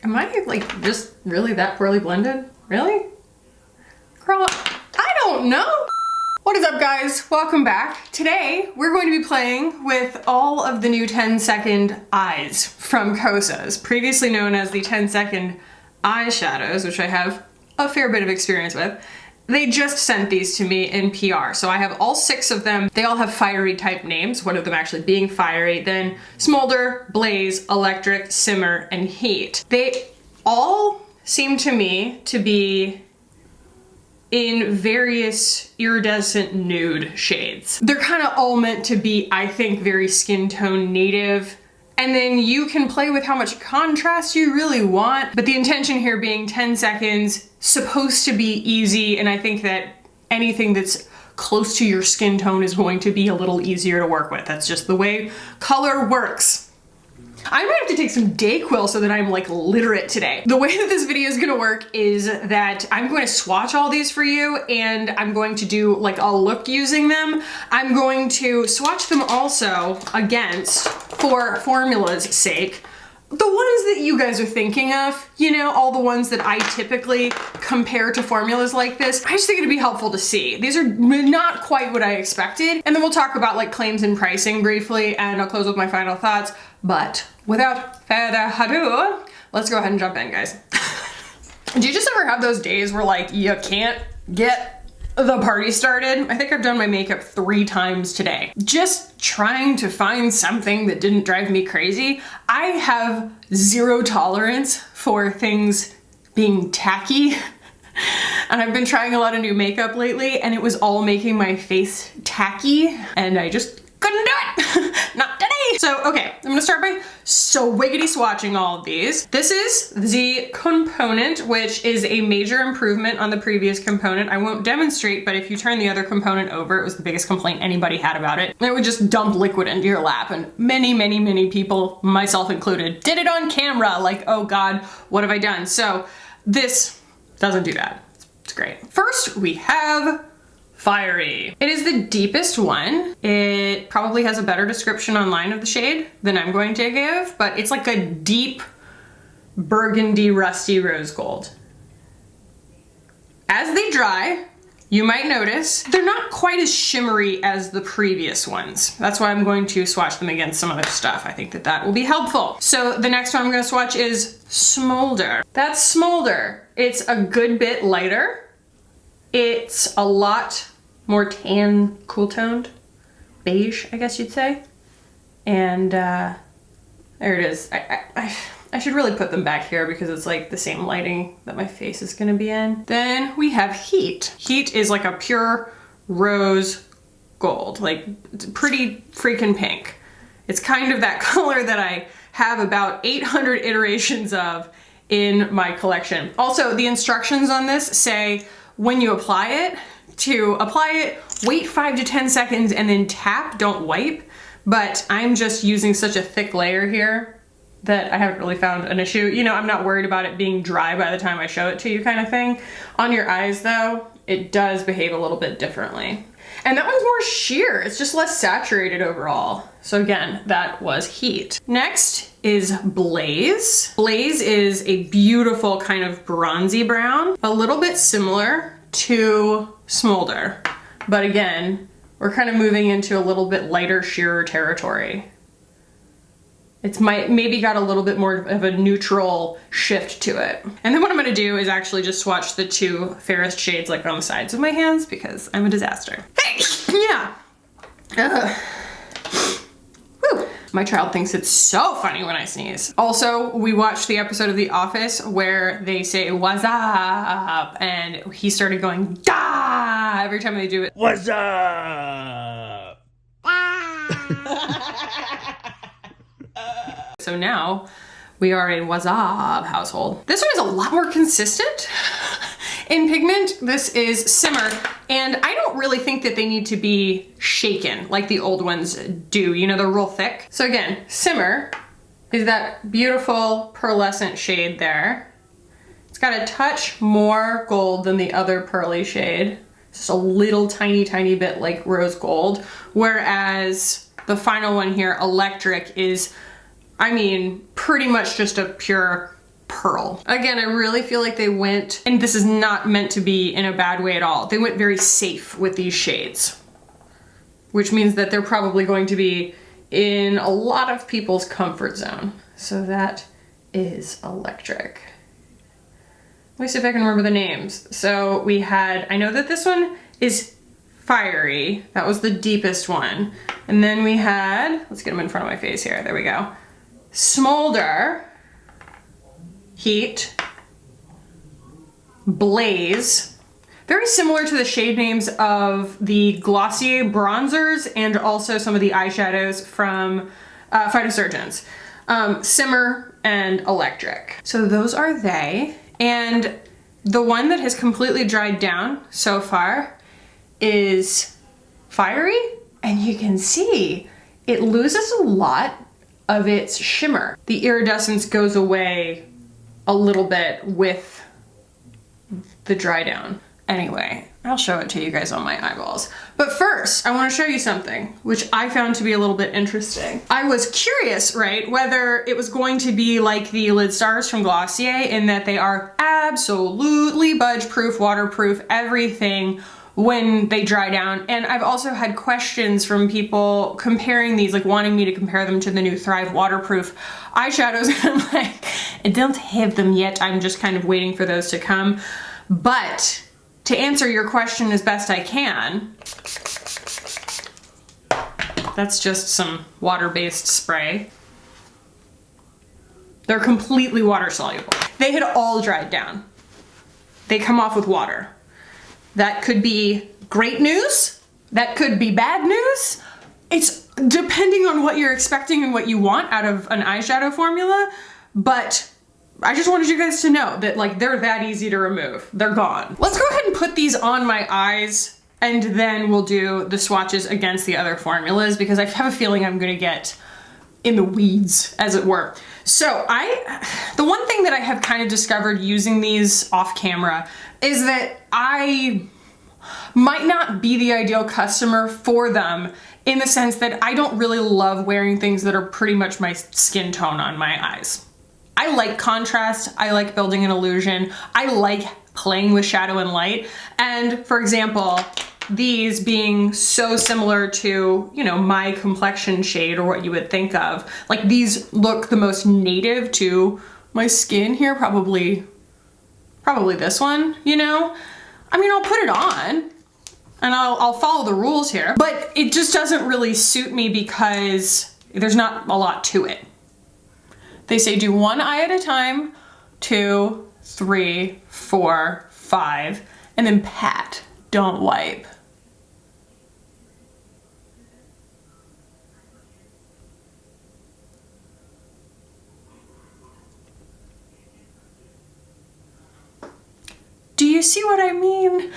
Am I like just really that poorly blended? Really? Girl, I don't know. What is up, guys? Welcome back. Today, we're going to be playing with all of the new 10-second eyes from KOSAS, previously known as the 10-second eyeshadows, which I have a fair bit of experience with. They just sent these to me in PR, so I have all 6 of them. They all have fiery type names, one of them actually being fiery, then Smolder, Blaze, Electric, Simmer, and Heat. They all seem to me to be in various iridescent nude shades. They're kind of all meant to be, I think, very skin tone native. And then you can play with how much contrast you really want, but the intention here being 10 seconds, supposed to be easy, and I think that anything that's close to your skin tone is going to be a little easier to work with. That's just the way color works. I might have to take some Dayquil so that I'm like literate today. The way that this video is gonna work is that I'm going to swatch all these for you, and I'm going to do like a look using them. I'm going to swatch them also against, for formula's sake, the ones that you guys are thinking of, you know, all the ones that I typically compare to formulas like this. I just think it'd be helpful to see. These are not quite what I expected. And then we'll talk about like claims and pricing briefly, and I'll close with my final thoughts. But without further ado, let's go ahead and jump in, guys. Do you just ever have those days where like you can't get the party started? I think I've done my makeup 3 times today. Just trying to find something that didn't drive me crazy. I have zero tolerance for things being tacky. And I've been trying a lot of new makeup lately, and it was all making my face tacky, and I just couldn't do it. Not today. So, okay, I'm gonna start by wiggity swatching all of these. This is the component, which is a major improvement on the previous component. I won't demonstrate, but if you turn the other component over, it was the biggest complaint anybody had about it. It would just dump liquid into your lap, and many people, myself included, did it on camera. Like, oh God, what have I done? So this doesn't do that. It's great. First, we have Fiery. It is the deepest one. It probably has a better description online of the shade than I'm going to give, but it's like a deep burgundy rusty rose gold. As they dry, you might notice they're not quite as shimmery as the previous ones. That's why I'm going to swatch them against some other stuff. I think that that will be helpful. So the next one I'm going to swatch is Smolder. That's Smolder. It's a good bit lighter. It's a lot more tan, cool toned, beige, I guess you'd say. And there it is. I should really put them back here because it's like the same lighting that my face is gonna be in. Then we have Heat. Heat is like a pure rose gold, like it's pretty freaking pink. It's kind of that color that I have about 800 iterations of in my collection. Also, the instructions on this say, when you apply it, wait 5 to 10 seconds and then tap, don't wipe. But I'm just using such a thick layer here that I haven't really found an issue. You know, I'm not worried about it being dry by the time I show it to you kind of thing. On your eyes though, it does behave a little bit differently. And that one's more sheer, it's just less saturated overall. So again, that was Heat. Next is Blaze. Blaze is a beautiful kind of bronzy brown, a little bit similar to Smolder. But again, we're kind of moving into a little bit lighter, sheerer territory. It's maybe got a little bit more of a neutral shift to it. And then what I'm gonna do is actually just swatch the 2 fairest shades like on the sides of my hands because I'm a disaster. Hey, yeah. Whew. My child thinks it's so funny when I sneeze. Also, we watched the episode of The Office where they say, "What's up?" And he started going, "Da!" every time they do it. What's up? So now we are a what's up household. This one is a lot more consistent in pigment. This is Simmer, and I don't really think that they need to be shaken like the old ones do. You know, they're real thick. So again, Simmer is that beautiful pearlescent shade there. It's got a touch more gold than the other pearly shade. Just a little tiny bit like rose gold. Whereas the final one here, Electric, is, I mean, pretty much just a pure pearl Pearl. Again, I really feel like they went, and this is not meant to be in a bad way at all, they went very safe with these shades, which means that they're probably going to be in a lot of people's comfort zone. So that is Electric. Let me see if I can remember the names. So we had, I know that this one is Fiery. That was the deepest one. And then we had, let's get them in front of my face here. There we go. Smolder, Heat, Blaze. Very similar to the shade names of the Glossier bronzers and also some of the eyeshadows from Phytosurgeons. Simmer and Electric. So those are they. And the one that has completely dried down so far is Fiery. And you can see it loses a lot of its shimmer. The iridescence goes away a little bit with the dry down. Anyway, I'll show it to you guys on my eyeballs. But first, I want to show you something, which I found to be a little bit interesting. I was curious, right, whether it was going to be like the Lid Stars from Glossier in that they are absolutely budge-proof, waterproof, everything when they dry down. And I've also had questions from people comparing these, like wanting me to compare them to the new Thrive waterproof eyeshadows. And I'm like, I don't have them yet. I'm just kind of waiting for those to come. But to answer your question as best I can, that's just some water-based spray. They're completely water soluble. They had all dried down. They come off with water. That could be great news. That could be bad news. It's depending on what you're expecting and what you want out of an eyeshadow formula, but I just wanted you guys to know that like they're that easy to remove. They're gone. Let's go ahead and put these on my eyes and then we'll do the swatches against the other formulas because I have a feeling I'm gonna get in the weeds, as it were. So the one thing that I have kind of discovered using these off camera is that I might not be the ideal customer for them in the sense that I don't really love wearing things that are pretty much my skin tone on my eyes. I like contrast, I like building an illusion, I like playing with shadow and light, and for example, these being so similar to, you know, my complexion shade or what you would think of, like these look the most native to my skin here, probably this one, you know? I mean, I'll put it on and I'll follow the rules here, but it just doesn't really suit me because there's not a lot to it. They say do one eye at a time, 2, 3, 4, 5, and then pat, don't wipe. Do you see what I mean?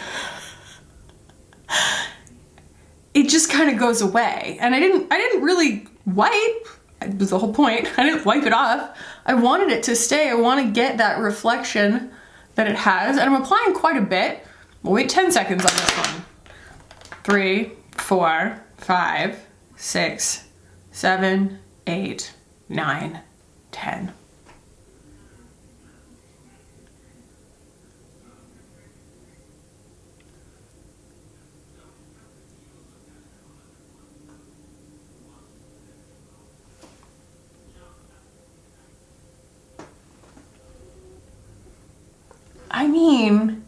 It just kind of goes away. And I didn't really wipe. That was the whole point. I didn't wipe it off. I wanted it to stay. I want to get that reflection that it has. And I'm applying quite a bit. We'll wait 10 seconds on this one. 3, 4, 5, 6, 7, 8, 9, 10. I mean,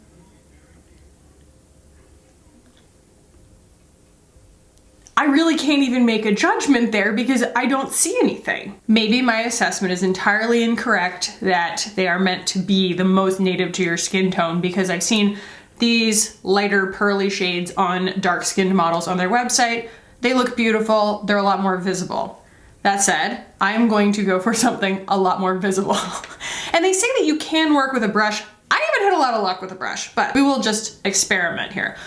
I really can't even make a judgment there because I don't see anything. Maybe my assessment is entirely incorrect that they are meant to be the most native to your skin tone because I've seen these lighter pearly shades on dark-skinned models on their website. They look beautiful, they're a lot more visible. That said, I'm going to go for something a lot more visible. And they say that you can work with a brush. I haven't had a lot of luck with a brush, but we will just experiment here.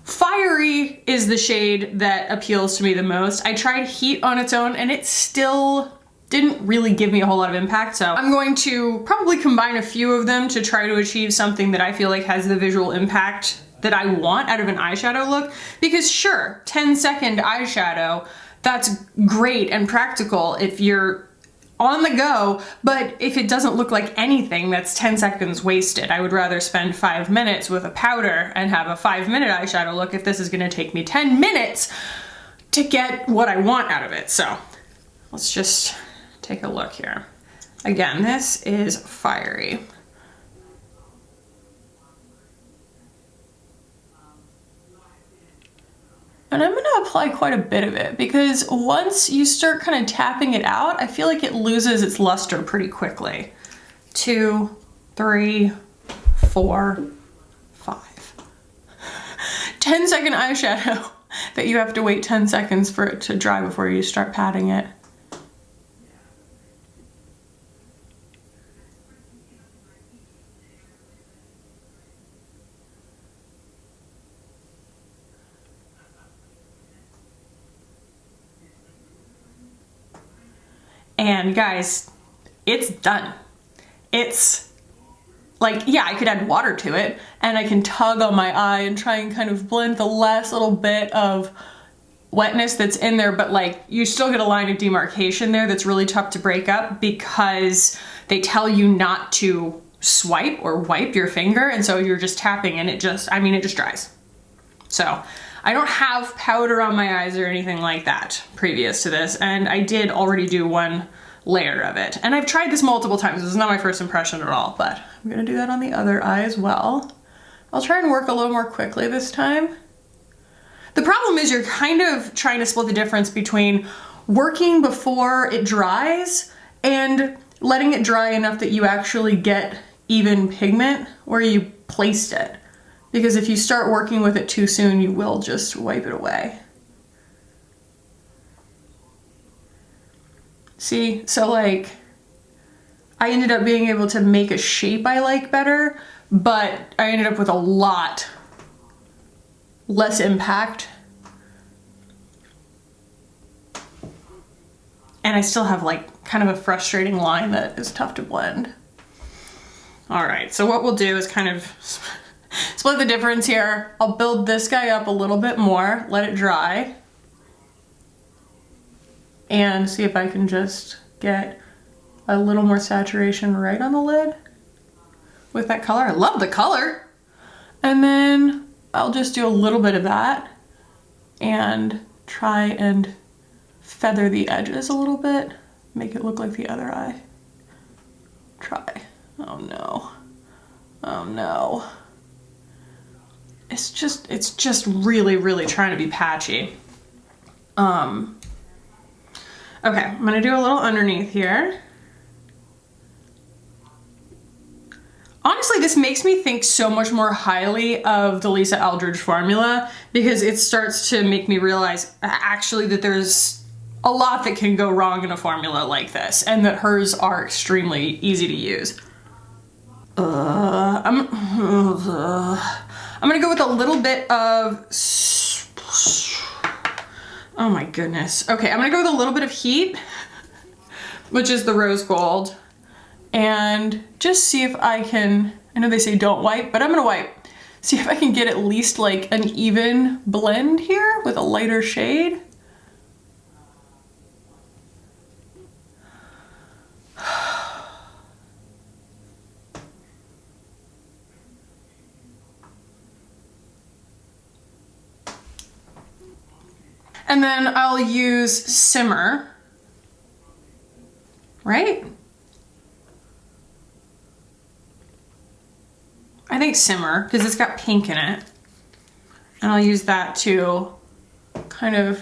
Fiery is the shade that appeals to me the most. I tried Heat on its own and it still didn't really give me a whole lot of impact, so I'm going to probably combine a few of them to try to achieve something that I feel like has the visual impact that I want out of an eyeshadow look. Because sure, 10-second eyeshadow, that's great and practical if you're on the go, but if it doesn't look like anything, that's 10 seconds wasted. I would rather spend 5 minutes with a powder and have a 5-minute eyeshadow look if this is gonna take me 10 minutes to get what I want out of it. So let's just take a look here. Again, this is fiery. And I'm gonna apply quite a bit of it because once you start kind of tapping it out, I feel like it loses its luster pretty quickly. 2, 3, 4, 5. 10-second eyeshadow that you have to wait 10 seconds for it to dry before you start patting it. And guys, it's done. It's like, yeah, I could add water to it and I can tug on my eye and try and kind of blend the last little bit of wetness that's in there, but like you still get a line of demarcation there that's really tough to break up because they tell you not to swipe or wipe your finger, and so you're just tapping and it just, I mean, it just dries. So I don't have powder on my eyes or anything like that previous to this, and I did already do one layer of it. And I've tried this multiple times. This is not my first impression at all, but I'm gonna do that on the other eye as well. I'll try and work a little more quickly this time. The problem is you're kind of trying to split the difference between working before it dries and letting it dry enough that you actually get even pigment where you placed it. Because if you start working with it too soon, you will just wipe it away. See, so like, I ended up being able to make a shape I like better, but I ended up with a lot less impact. And I still have like kind of a frustrating line that is tough to blend. All right, so what we'll do is kind of split the difference here. I'll build this guy up a little bit more, let it dry, and see if I can just get a little more saturation right on the lid with that color. I love the color. And then I'll just do a little bit of that and try and feather the edges a little bit, make it look like the other eye. Try. Oh no. Oh no. It's just really, really trying to be patchy. Okay, I'm gonna do a little underneath here. Honestly, this makes me think so much more highly of the Lisa Eldridge formula because it starts to make me realize actually that there's a lot that can go wrong in a formula like this and that hers are extremely easy to use. I'm gonna go with a little bit of, oh my goodness. Okay, I'm gonna go with a little bit of heat, which is the rose gold, and just see if I can, I know they say don't wipe, but I'm gonna wipe. See if I can get at least like an even blend here with a lighter shade. And then I'll use Simmer, right? I think Simmer, because it's got pink in it. And I'll use that to kind of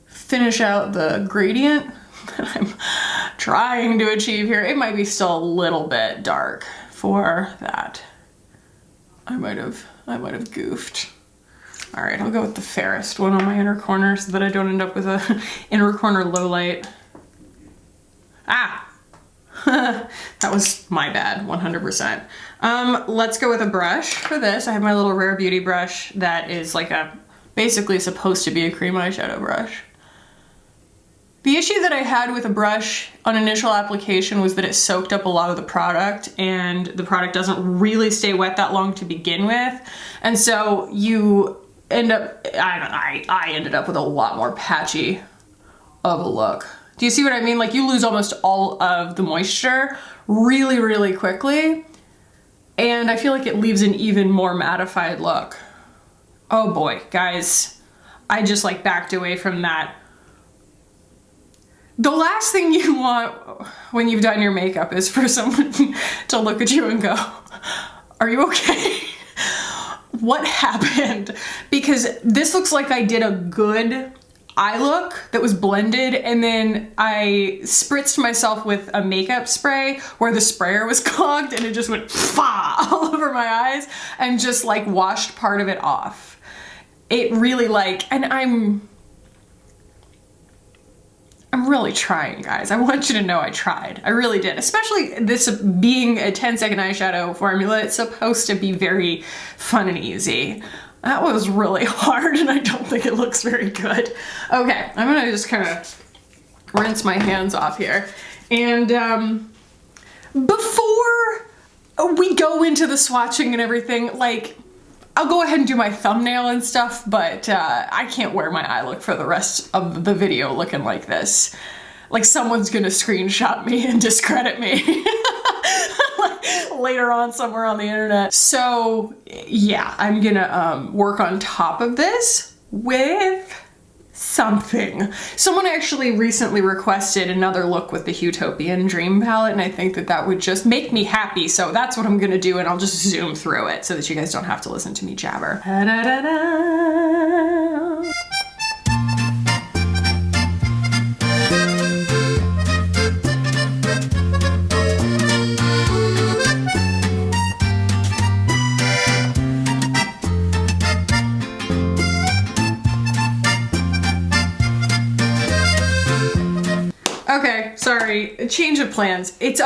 finish out the gradient that I'm trying to achieve here. It might be still a little bit dark for that. I might have goofed. All right, I'll go with the fairest one on my inner corner so that I don't end up with a inner corner low light. Ah, that was my bad, 100%. Let's go with a brush for this. I have my little Rare Beauty brush that is like basically supposed to be a cream eyeshadow brush. The issue that I had with a brush on initial application was that it soaked up a lot of the product and the product doesn't really stay wet that long to begin with. And so you end up, I ended up with a lot more patchy of a look Do you see what I mean? Like you lose almost all of the moisture really, really quickly. And I feel like it leaves an even more mattified look. Oh boy, guys, I just like backed away from that. The last thing you want when you've done your makeup is for someone to look at you and go, are you okay? What happened? Because this looks like I did a good eye look that was blended, and then I spritzed myself with a makeup spray where the sprayer was clogged and it just went all over my eyes and just like washed part of it off. It really like, and I'm really trying, guys. I want you to know I tried. I really did. Especially this being a 10-second eyeshadow formula, it's supposed to be very fun and easy. That was really hard and I don't think it looks very good. Okay, I'm gonna just kind of rinse my hands off here. And before we go into the swatching and everything, like, I'll go ahead and do my thumbnail and stuff, but I can't wear my eye look for the rest of the video looking like this. Like someone's gonna screenshot me and discredit me later on somewhere on the internet. So yeah, I'm gonna work on top of this with something. Someone actually recently requested another look with the Utopian Dream palette, and I think that that would just make me happy. So that's what I'm gonna do, and I'll just zoom through it so that you guys don't have to listen to me jabber. Da-da-da-da. Okay, sorry, a change of plans. It's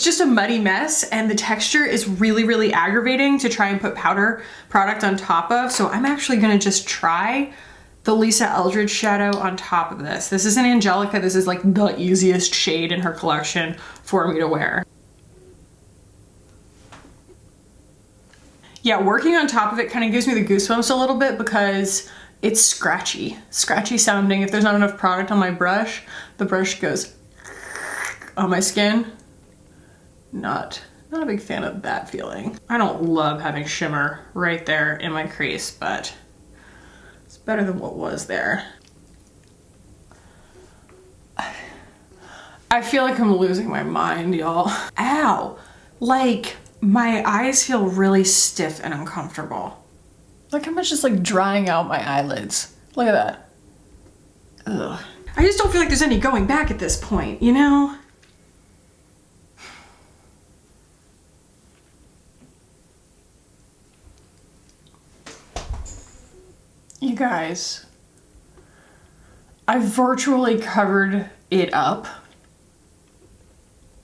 just a muddy mess and the texture is really, really aggravating to try and put powder product on top of. So I'm actually gonna just try the Lisa Eldridge shadow on top of this. This is an Angelica. This is like the easiest shade in her collection for me to wear. Yeah, working on top of it kind of gives me the goosebumps a little bit because it's scratchy sounding. If there's not enough product on my brush, the brush goes on my skin. Not a big fan of that feeling. I don't love having shimmer right there in my crease, but it's better than what was there. I feel like I'm losing my mind, y'all. Ow, like my eyes feel really stiff and uncomfortable. Look how much just like drying out my eyelids. Look at that. Ugh. I just don't feel like there's any going back at this point, you know? You guys, I virtually covered it up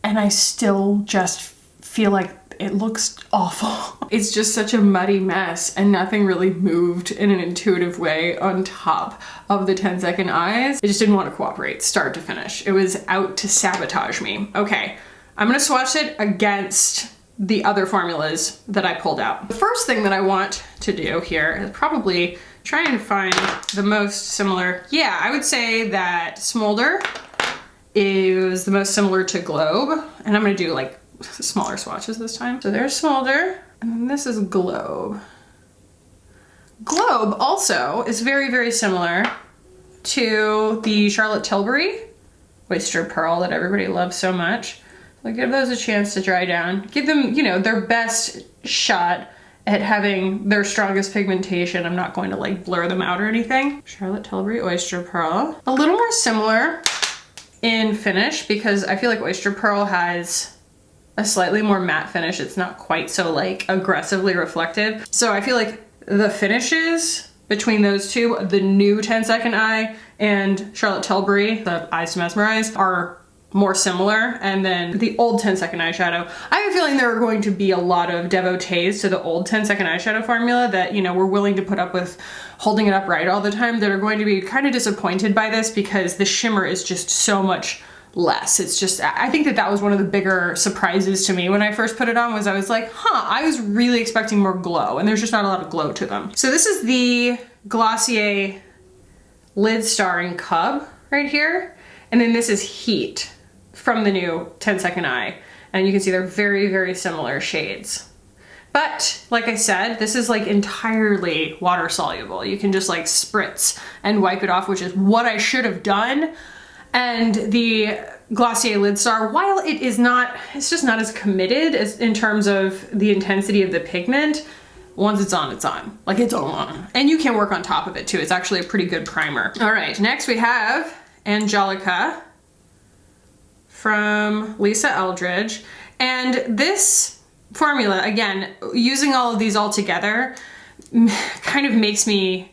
and I still just feel like it looks awful. It's just such a muddy mess and nothing really moved in an intuitive way on top of the 10-second eyes. It just didn't want to cooperate start to finish. It was out to sabotage me. Okay, I'm gonna swatch it against the other formulas that I pulled out. The first thing that I want to do here is probably try and find the most similar. Yeah, I would say that Smolder is the most similar to Globe, and I'm gonna do like smaller swatches this time. So there's Smolder, and then this is Globe. Globe also is very, very similar to the Charlotte Tilbury Oyster Pearl that everybody loves so much. So give those a chance to dry down. Give them, you know, their best shot at having their strongest pigmentation. I'm not going to like blur them out or anything. Charlotte Tilbury Oyster Pearl. A little more similar in finish because I feel like Oyster Pearl has a slightly more matte finish. It's not quite so like aggressively reflective. So I feel like the finishes between those two, the new 10-second eye and Charlotte Tilbury, the Eyes to Mesmerize, are more similar. And then the old 10-second eyeshadow, I have a feeling there are going to be a lot of devotees to the old 10-second eyeshadow formula that, you know, we're willing to put up with holding it upright all the time that are going to be kind of disappointed by this because the shimmer is just so much less. It's just, I think that that was one of the bigger surprises to me when I first put it on was I was like, huh, I was really expecting more glow and there's just not a lot of glow to them. So this is the Glossier Lid Starring Cub right here. And then this is Heat from the new 10-Second Eye. And you can see they're very, very similar shades. But like I said, this is like entirely water soluble. You can just like spritz and wipe it off, which is what I should have done. And the Glossier Lid Star, while it is not, it's just not as committed as in terms of the intensity of the pigment. Once it's on, it's on. Like, it's on. And you can work on top of it too. It's actually a pretty good primer. All right, next we have Angelica from Lisa Eldridge. And this formula, again, using all of these all together kind of makes me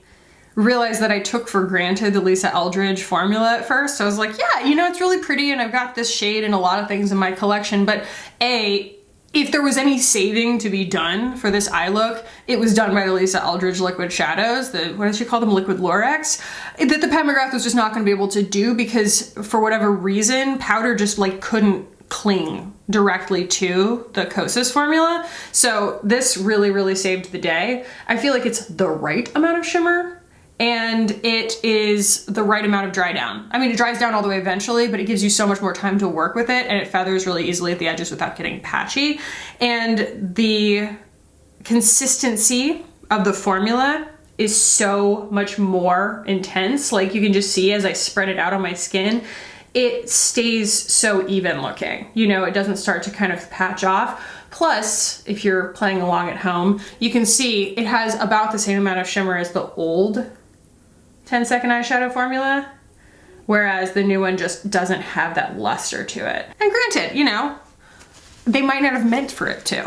realize that I took for granted the Lisa Eldridge formula at first. I was like, yeah, you know, it's really pretty and I've got this shade and a lot of things in my collection, but if there was any saving to be done for this eye look, it was done by the Lisa Eldridge liquid shadows, what does she call them, liquid Lorax, that the Pat McGrath was just not gonna be able to do because for whatever reason, powder just like couldn't cling directly to the KOSAS formula. So this really, really saved the day. I feel like it's the right amount of shimmer and it is the right amount of dry down. I mean, it dries down all the way eventually, but it gives you so much more time to work with it and it feathers really easily at the edges without getting patchy. And the consistency of the formula is so much more intense. Like you can just see as I spread it out on my skin, it stays so even looking. You know, it doesn't start to kind of patch off. Plus, if you're playing along at home, you can see it has about the same amount of shimmer as the old 10-Second Eyeshadow formula, whereas the new one just doesn't have that luster to it. And granted, you know, they might not have meant for it to.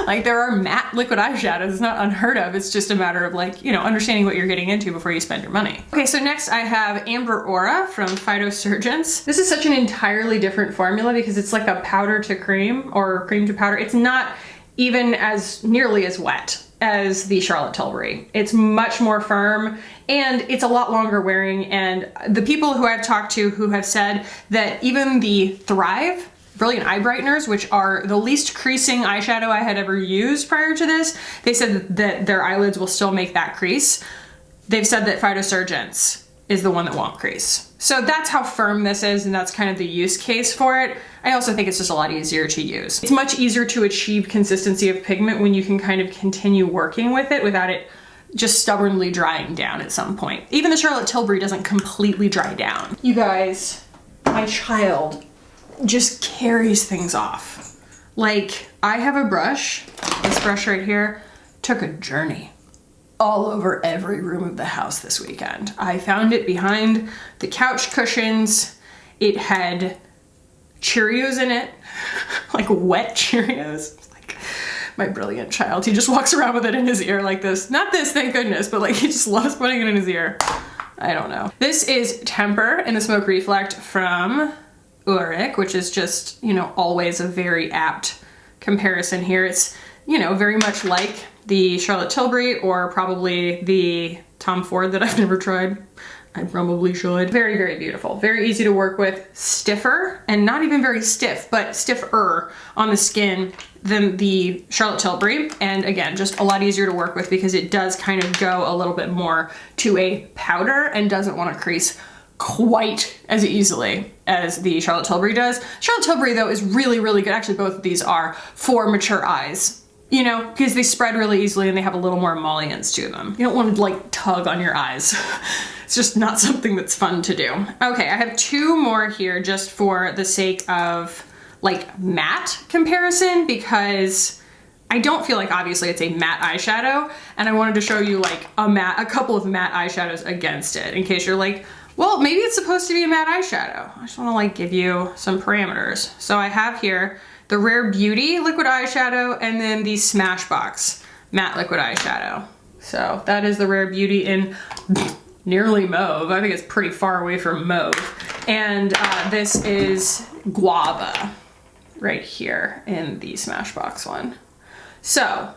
Like there are matte liquid eyeshadows, it's not unheard of. It's just a matter of like, you know, understanding what you're getting into before you spend your money. Okay, so next I have Amber Aura from Phytosurgence. This is such an entirely different formula because it's like a powder to cream or cream to powder. It's not even as nearly as wet as the Charlotte Tilbury. It's much more firm and it's a lot longer wearing. And the people who I've talked to who have said that even the Thrive Brilliant Eye Brighteners, which are the least creasing eyeshadow I had ever used prior to this, they said that their eyelids will still make that crease. They've said that Phytosurgence is the one that won't crease. So that's how firm this is and that's kind of the use case for it. I also think it's just a lot easier to use. It's much easier to achieve consistency of pigment when you can kind of continue working with it without it just stubbornly drying down at some point. Even the Charlotte Tilbury doesn't completely dry down. You guys, my child just carries things off. Like, I have a brush, this brush right here, took a journey all over every room of the house this weekend. I found it behind the couch cushions. It had Cheerios in it, like wet Cheerios. Like my brilliant child, he just walks around with it in his ear like this. Not this, thank goodness, but like he just loves putting it in his ear. I don't know. This is Temper in the Smoke Reflect from Ulrich, which is just, you know, always a very apt comparison here. It's, you know, very much like the Charlotte Tilbury or probably the Tom Ford that I've never tried. I probably should. Very, very beautiful. Very easy to work with. Stiffer, and not even very stiff, but stiffer on the skin than the Charlotte Tilbury. And again, just a lot easier to work with because it does kind of go a little bit more to a powder and doesn't want to crease quite as easily as the Charlotte Tilbury does. Charlotte Tilbury though is really, really good. Actually, both of these are for mature eyes, you know, because they spread really easily and they have a little more emollients to them. You don't want to like tug on your eyes. It's just not something that's fun to do. Okay, I have two more here just for the sake of like matte comparison because I don't feel like obviously it's a matte eyeshadow and I wanted to show you like a couple of matte eyeshadows against it in case you're like, well, maybe it's supposed to be a matte eyeshadow. I just want to like give you some parameters. So I have here the Rare Beauty liquid eyeshadow and then the Smashbox matte liquid eyeshadow. So that is the Rare Beauty in nearly mauve. I think it's pretty far away from mauve. And this is Guava right here in the Smashbox one. So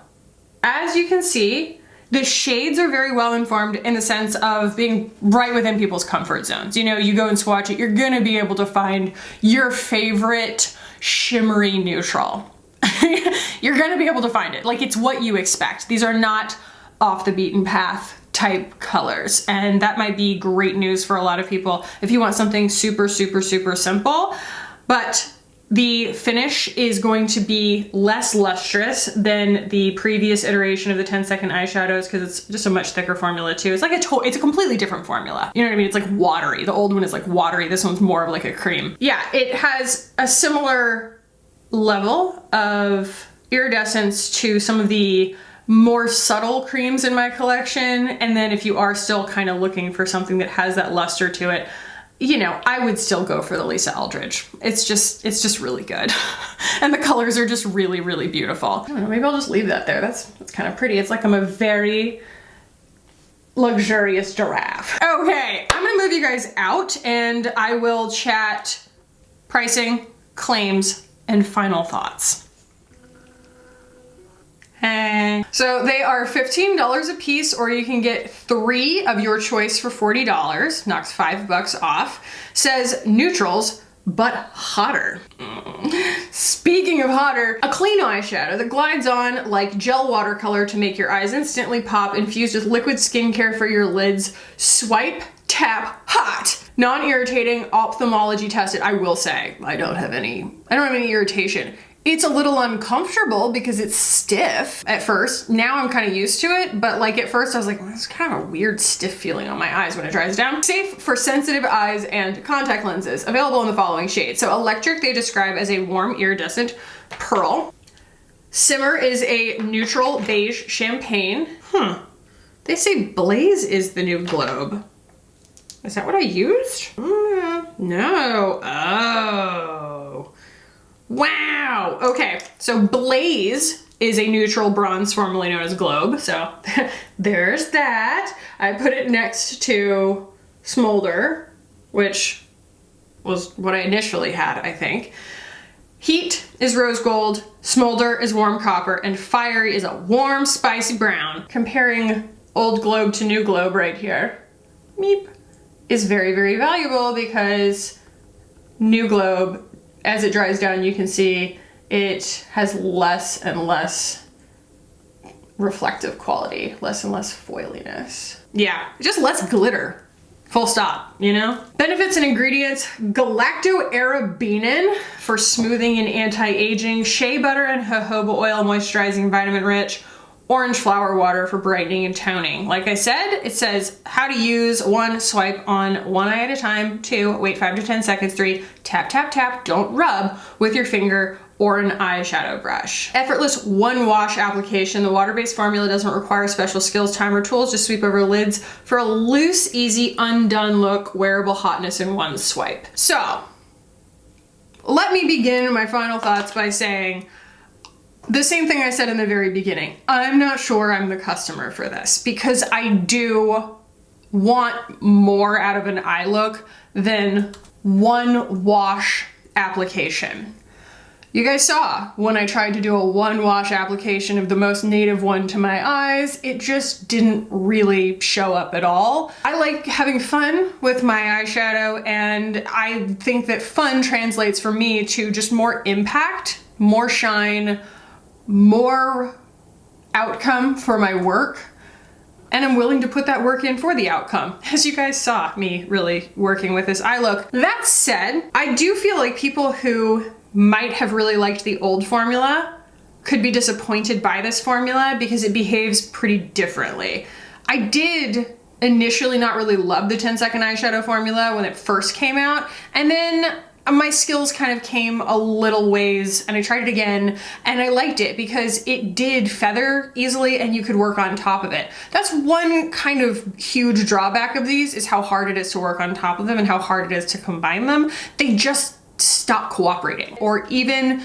as you can see, the shades are very well informed in the sense of being right within people's comfort zones. You know, you go and swatch it, you're gonna be able to find your favorite shimmery neutral. You're gonna be able to find it. Like, it's what you expect. These are not off the beaten path type colors. And that might be great news for a lot of people if you want something super, super, super simple. But the finish is going to be less lustrous than the previous iteration of the 10-second eyeshadows because it's just a much thicker formula too. It's like it's a completely different formula. You know what I mean? It's like watery. The old one is like watery. This one's more of like a cream. Yeah, it has a similar level of iridescence to some of the more subtle creams in my collection. And then if you are still kind of looking for something that has that luster to it, you know, I would still go for the Lisa Eldridge. It's just really good. And the colors are just really, really beautiful. I don't know, maybe I'll just leave that there. That's kind of pretty. It's like I'm a very luxurious giraffe. Okay, I'm gonna move you guys out and I will chat pricing, claims, and final thoughts. Hey. So they are $15 a piece, or you can get 3 of your choice for $40. Knocks $5 off. Says neutrals, but hotter. Speaking of hotter, a clean eyeshadow that glides on like gel watercolor to make your eyes instantly pop, infused with liquid skincare for your lids. Swipe, tap, hot. Non-irritating, ophthalmology tested. I will say, I don't have any irritation. It's a little uncomfortable because it's stiff at first. Now I'm kind of used to it, but like at first I was like, well, it's kind of a weird stiff feeling on my eyes when it dries down. Safe for sensitive eyes and contact lenses. Available in the following shades. So electric they describe as a warm iridescent pearl. Simmer is a neutral beige champagne. They say blaze is the new globe. Is that what I used? No. Oh. Wow. Okay, so Blaze is a neutral bronze formerly known as Globe. So there's that. I put it next to Smolder, which was what I initially had, I think. Heat is rose gold, Smolder is warm copper, and Fiery is a warm, spicy brown. Comparing old Globe to new Globe right here, meep, is very, very valuable because new Globe, as it dries down, you can see it has less and less reflective quality, less and less foiliness. Yeah, just less glitter. Full stop, you know? Benefits and ingredients: galacto-arabinin for smoothing and anti-aging, shea butter and jojoba oil, moisturizing, vitamin rich, orange flower water for brightening and toning. Like I said, it says how to use. 1, swipe on one eye at a time. 2, wait 5 to 10 seconds. 3, tap, tap, tap, don't rub with your finger or an eyeshadow brush. Effortless one wash application. The water-based formula doesn't require special skills, time, or tools. Just sweep over lids for a loose, easy, undone look, wearable hotness in one swipe. So, let me begin my final thoughts by saying the same thing I said in the very beginning. I'm not sure I'm the customer for this because I do want more out of an eye look than one wash application. You guys saw when I tried to do a one wash application of the most native one to my eyes, it just didn't really show up at all. I like having fun with my eyeshadow, and I think that fun translates for me to just more impact, more shine, more outcome for my work, and I'm willing to put that work in for the outcome, as you guys saw me really working with this eye look. That said, I do feel like people who might have really liked the old formula could be disappointed by this formula because it behaves pretty differently. I did initially not really love the 10-second eyeshadow formula when it first came out, and then my skills kind of came a little ways and I tried it again and I liked it because it did feather easily and you could work on top of it. That's one kind of huge drawback of these, is how hard it is to work on top of them and how hard it is to combine them. They just stop cooperating, or even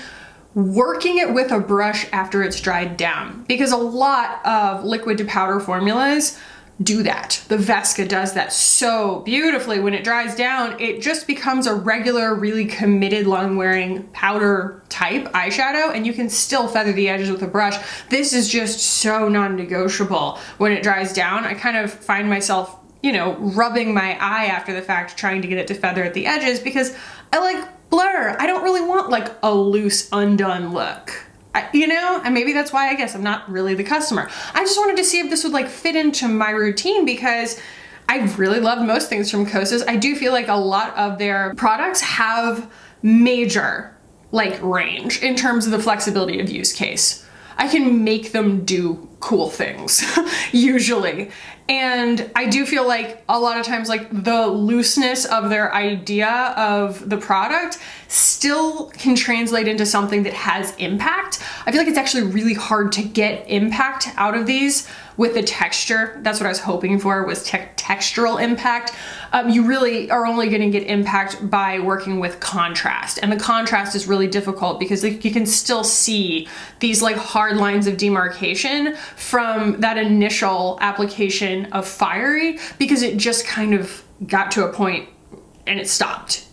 working it with a brush after it's dried down, because a lot of liquid to powder formulas do that. The Vesca does that so beautifully. When it dries down, it just becomes a regular, really committed, long-wearing powder type eyeshadow, and you can still feather the edges with a brush. This is just so non-negotiable. When it dries down, I kind of find myself, you know, rubbing my eye after the fact, trying to get it to feather at the edges, because I like blur. I don't really want like a loose, undone look. you know, and maybe that's why I guess I'm not really the customer. I just wanted to see if this would like fit into my routine because I've really loved most things from KOSAS. I do feel like a lot of their products have major like range in terms of the flexibility of use case. I can make them do cool things usually. And I do feel like a lot of times like the looseness of their idea of the product still can translate into something that has impact. I feel like it's actually really hard to get impact out of these with the texture. That's what I was hoping for, was textural impact. You really are only going to get impact by working with contrast, and the contrast is really difficult because like, you can still see these like hard lines of demarcation from that initial application of fiery because it just kind of got to a point and it stopped.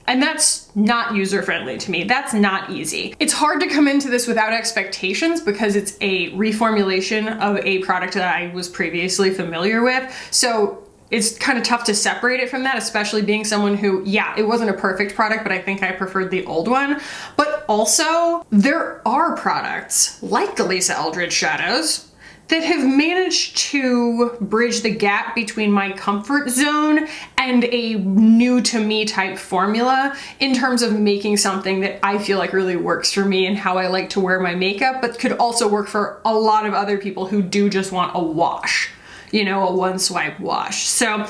And that's not user-friendly to me. That's not easy. It's hard to come into this without expectations because it's a reformulation of a product that I was previously familiar with. So it's kind of tough to separate it from that, especially being someone who, yeah, it wasn't a perfect product, but I think I preferred the old one. But also, there are products like the Lisa Eldridge shadows that have managed to bridge the gap between my comfort zone and a new to me type formula in terms of making something that I feel like really works for me and how I like to wear my makeup, but could also work for a lot of other people who do just want a wash, you know, a one swipe wash. So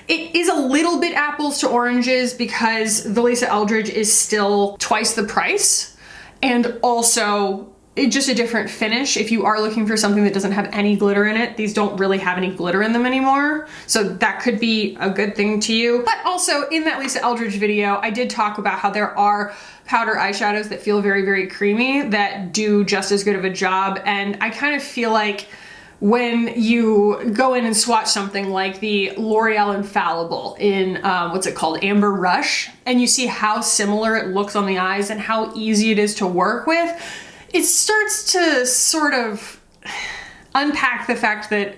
it is a little bit apples to oranges because the Lisa Eldridge is still twice the price, and also it's just a different finish. If you are looking for something that doesn't have any glitter in it, these don't really have any glitter in them anymore. So that could be a good thing to you. But also in that Lisa Eldridge video, I did talk about how there are powder eyeshadows that feel very, very creamy that do just as good of a job. And I kind of feel like when you go in and swatch something like the L'Oreal Infallible in, what's it called, Amber Rush, and you see how similar it looks on the eyes and how easy it is to work with, it starts to sort of unpack the fact that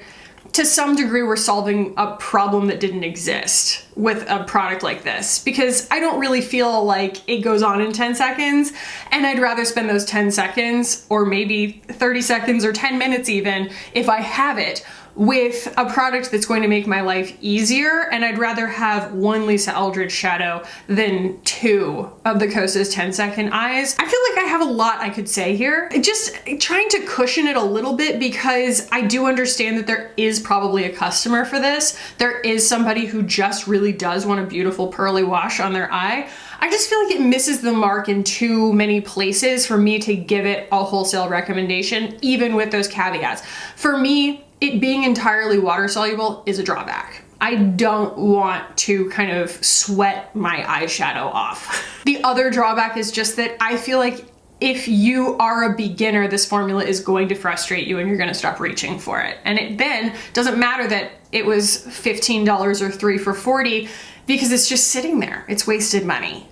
to some degree we're solving a problem that didn't exist with a product like this, because I don't really feel like it goes on in 10 seconds, and I'd rather spend those 10 seconds or maybe 30 seconds or 10 minutes even, if I have it, with a product that's going to make my life easier. And I'd rather have one Lisa Eldridge shadow than two of the KOSAS 10-second eyes. I feel like I have a lot I could say here. Just trying to cushion it a little bit because I do understand that there is probably a customer for this. There is somebody who just really does want a beautiful pearly wash on their eye. I just feel like it misses the mark in too many places for me to give it a wholesale recommendation, even with those caveats. For me, it being entirely water soluble is a drawback. I don't want to kind of sweat my eyeshadow off. The other drawback is just that I feel like if you are a beginner, this formula is going to frustrate you and you're gonna stop reaching for it. And it then doesn't matter that it was $15 or 3 for $40 because it's just sitting there. It's wasted money.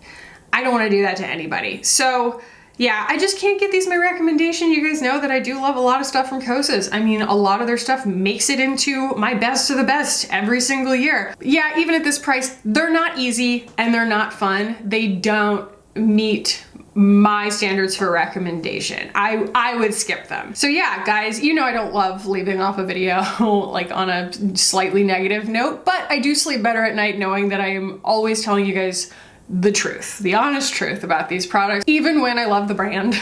I don't wanna do that to anybody. So yeah, I just can't get these my recommendation. You guys know that I do love a lot of stuff from KOSAS. I mean, a lot of their stuff makes it into my best of the best every single year. Yeah, even at this price, they're not easy and they're not fun. They don't meet my standards for recommendation. I would skip them. So yeah, guys, you know I don't love leaving off a video like on a slightly negative note, but I do sleep better at night knowing that I am always telling you guys the truth, the honest truth about these products, even when I love the brand.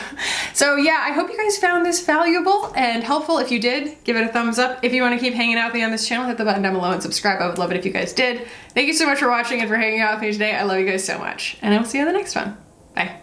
So yeah, I hope you guys found this valuable and helpful. If you did, give it a thumbs up. If you want to keep hanging out with me on this channel, hit the button down below and subscribe. I would love it if you guys did. Thank you so much for watching and for hanging out with me today. I love you guys so much, and I will see you on the next one. Bye.